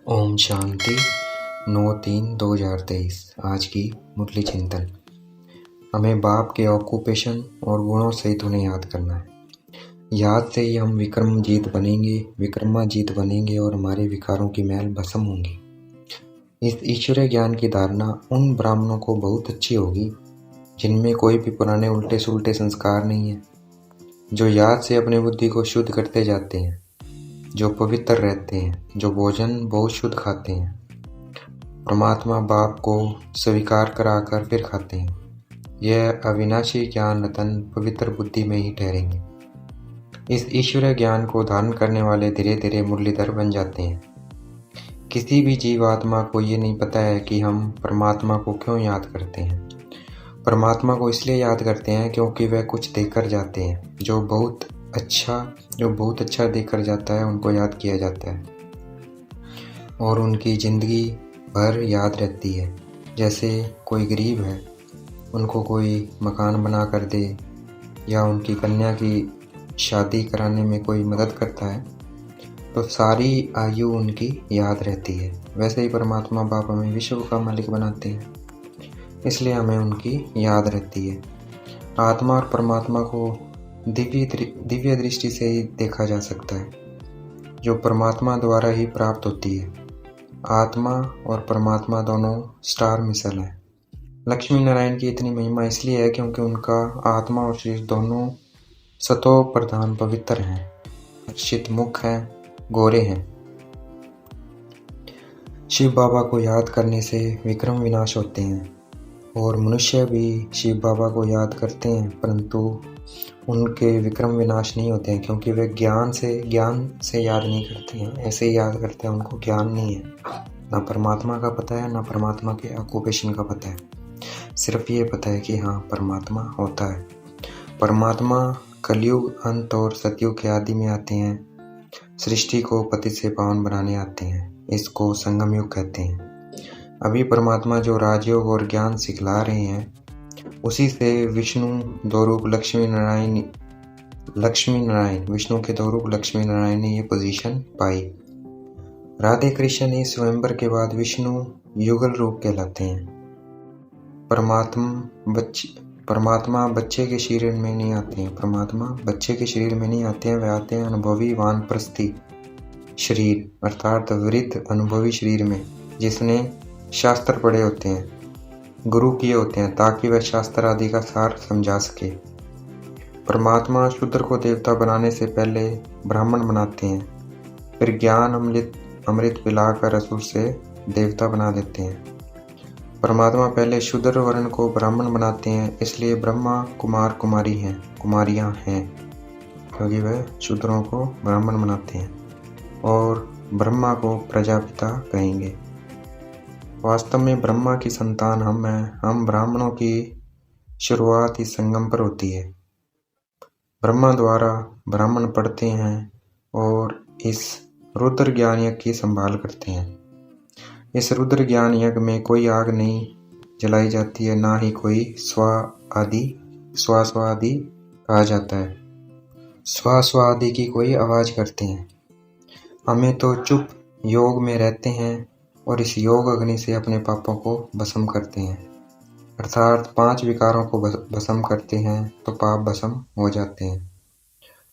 ओम शांति 9/3/2023। आज की मुरली चिंतन। हमें बाप के ऑक्यूपेशन और गुणों सहित उन्हें याद करना है। याद से ही हम विक्रमाजीत बनेंगे और हमारे विकारों की मैल भस्म होंगी। इस ईश्वरीय ज्ञान की धारणा उन ब्राह्मणों को बहुत अच्छी होगी जिनमें कोई भी पुराने उल्टे सुलटे संस्कार नहीं है, जो याद से अपनी बुद्धि को शुद्ध करते जाते हैं, जो पवित्र रहते हैं, जो भोजन बहुत शुद्ध खाते हैं, परमात्मा बाप को स्वीकार कराकर फिर खाते हैं। यह अविनाशी ज्ञान रतन पवित्र बुद्धि में ही ठहरेंगे। इस ईश्वरीय ज्ञान को धारण करने वाले धीरे धीरे मुरलीधर बन जाते हैं। किसी भी जीवात्मा को ये नहीं पता है कि हम परमात्मा को क्यों याद करते हैं। परमात्मा को इसलिए याद करते हैं क्योंकि वह कुछ देकर जाते हैं। जो बहुत अच्छा देकर जाता है उनको याद किया जाता है और उनकी ज़िंदगी भर याद रहती है। जैसे कोई गरीब है, उनको कोई मकान बना कर दे या उनकी कन्या की शादी कराने में कोई मदद करता है तो सारी आयु उनकी याद रहती है। वैसे ही परमात्मा बाप हमें विश्व का मालिक बनाते हैं, इसलिए हमें उनकी याद रहती है। आत्मा और परमात्मा को दिव्य दृष्टि से ही देखा जा सकता है, जो परमात्मा द्वारा ही प्राप्त होती है। आत्मा और परमात्मा दोनों स्टार मिसल हैं। लक्ष्मी नारायण की इतनी महिमा इसलिए है क्योंकि उनका आत्मा और शरीर दोनों सतो प्रधान पवित्र हैं, हर्षित मुख हैं, गोरे हैं। शिव बाबा को याद करने से विक्रम विनाश होते हैं और मनुष्य भी शिव बाबा को याद करते हैं, परंतु उनके विक्रम विनाश नहीं होते हैं क्योंकि वे ज्ञान से याद नहीं करते हैं। ऐसे ही याद करते हैं, उनको ज्ञान नहीं है, ना परमात्मा का पता है, ना परमात्मा के ऑक्यूपेशन का पता है। सिर्फ ये पता है कि हाँ परमात्मा होता है। परमात्मा कलयुग अंत और सतयुग के आदि में आते हैं, सृष्टि को पतित से पावन बनाने आते हैं। इसको संगम युग कहते हैं। अभी परमात्मा जो राजयोग और ज्ञान सिखला रहे हैं, उसी से विष्णु दो रूप लक्ष्मी नारायण विष्णु के दो रूप लक्ष्मी नारायण ने ये पोजीशन पाई। राधे कृष्ण ने स्वयंवर के बाद विष्णु युगल रूप कहलाते हैं। परमात्मा बच्चे के शरीर में नहीं आते हैं। परमात्मा बच्चे के शरीर में नहीं आते हैं, वे आते हैं अनुभवी वानप्रस्थी शरीर, अर्थात वृद्ध अनुभवी शरीर में, जिसने शास्त्र पढ़े होते हैं, गुरु किए होते हैं, ताकि वह शास्त्र आदि का सार समझा सके। परमात्मा शूद्र को देवता बनाने से पहले ब्राह्मण बनाते हैं, फिर ज्ञान अमृत पिलाकर असुर से देवता बना देते हैं। परमात्मा पहले शूद्र वर्ण को ब्राह्मण बनाते हैं, इसलिए ब्रह्मा कुमारियां हैं, क्योंकि वह शूद्रों को ब्राह्मण बनाते हैं और ब्रह्मा को प्रजापिता कहेंगे। वास्तव में ब्रह्मा की संतान हम हैं। हम ब्राह्मणों की शुरुआत इस संगम पर होती है। ब्रह्मा द्वारा ब्राह्मण पढ़ते हैं और इस रुद्र ज्ञान यज्ञ की संभाल करते हैं। इस रुद्र ज्ञान यज्ञ में कोई आग नहीं जलाई जाती है, ना ही कोई स्वा आदि कहा जाता है। स्वा आदि की कोई आवाज करते हैं। हमें तो चुप योग में रहते हैं और इस योग अग्नि से अपने पापों को भस्म करते हैं, अर्थात 5 विकारों को भस्म करते हैं तो पाप भस्म हो जाते हैं।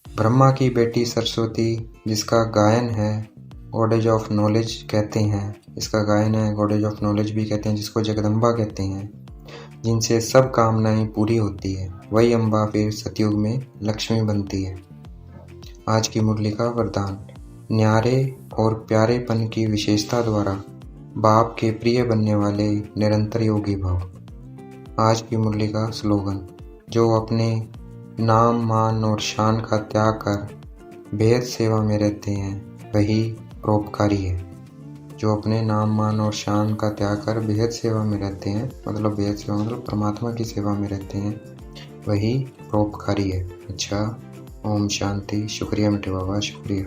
ब्रह्मा की बेटी सरस्वती, जिसका गायन है गॉडेज ऑफ नॉलेज कहते हैं, इसका गायन है गॉडेज ऑफ नॉलेज भी कहते हैं, जिसको जगदम्बा कहते हैं, जिनसे सब कामनाएं पूरी होती है, वही अम्बा फिर सतयुग में लक्ष्मी बनती है। आज की मुरली का वरदान। न्यारे और प्यारेपन की विशेषता द्वारा बाप के प्रिय बनने वाले निरंतर योगी भव। आज की मुरली का स्लोगन। जो अपने नाम मान और शान का त्याग कर बेहद सेवा में रहते हैं, वही परोपकारी है। जो अपने नाम मान और शान का त्याग कर बेहद सेवा में रहते हैं, बेहद सेवा मतलब परमात्मा की सेवा में रहते हैं, वही परोपकारी है। अच्छा, ओम शांति। शुक्रिया मिठे बाबा, शुक्रिया।